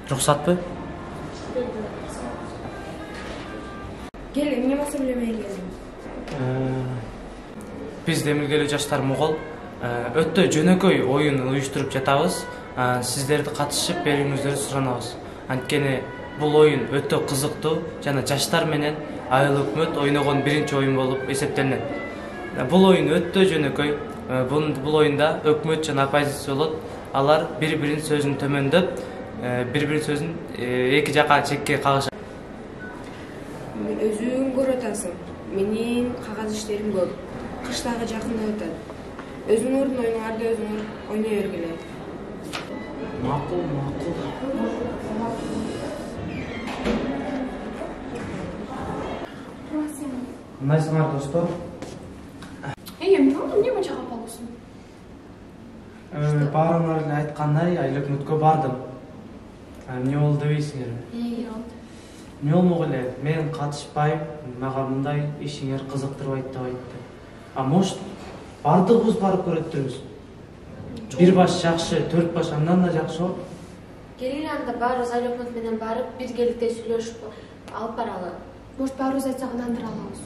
Ruhsatpı? Gelin, emне маселе менен келдиң? Biz Демиргеле жаштар Могол өтө жөнөкөй оюн уюштуруп жатабыз. Сиздерди катышып берүүңүздөрдү суранабыз. Анткени бул оюн өтө кызыктуу жана жаштар менен айыл өкмөт ойногон биринчи оюн болуп эсептелинет. Бул оюн өтө жөнөкөй. Бул оюнда өкмөт жана оппозиция болот. Алар бири-биринин сөзүн төмөндөп, бири-биринин сөзүн эки жака чекке кагышат. Өзүң көрүп атасың. Менин кагаз иштерим көп. Кыш дагы жакындап атат. Өзүңөрдүн оюңарды өзүңөр ойной бергиле. Макул. Кандайсыңар достор? Эмне болду? Эмне мынча капалуусуң? Баарыңар эле айткандай айыл өкмөткө бардым. Эмне болду дебейсиңерби? Эмне болмок эле? Мен катышпайм, мага мындай ишиңер кызыктырбайт деп айтты. Может, бардыгыбыз барып көрөт дебиз. Бир баш жакшы, 4 баш андан да жакшы болот. Келин анда баарыбыз айыл өкмөт менен барып, биргеликте сүйлөшүп алып баралы. Может, баарыбыз айтсак ынандыра алабыз.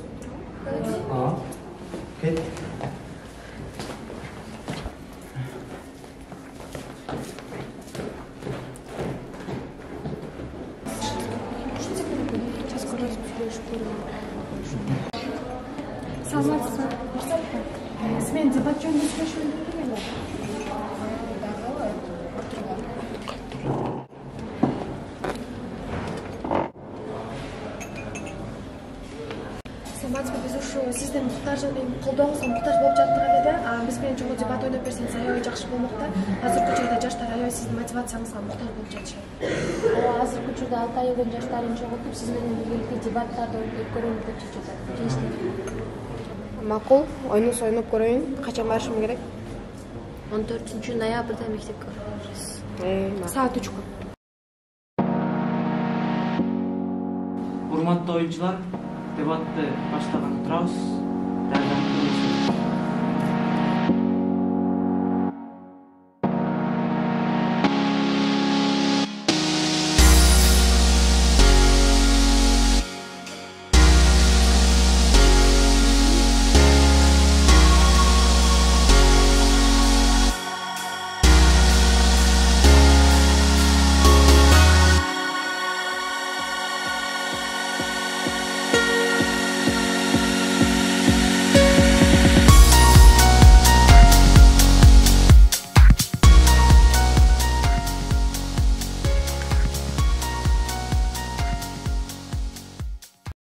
Кет. Саламатсызбы? Сиз менен дебат жөнүндө сүйлөшүп эле. Саламатсызбы? Биз ушу сиздин колдооңузга муктаж болуп жаттык эле да. Биз менен чоң дебат ойноп берсеңиз аябай жакшы болмок да. Азыркы учурда жаштар аябай сиздин мотивацияңызга муктаж болуп жатышат. Азыркы учурда Алтай айылдын жаштарын чогултуп, сиз менен биргеликте дебаттарды өткөрөлү деп чечип жатат. Макул, ойнуңузду ойноп көрөйүн. Качан барышым керек? 14-ноябрда мектепке барабыз. Саат 3-кө. Урматтуу оюнчулар, дебатты баштаган турабыз.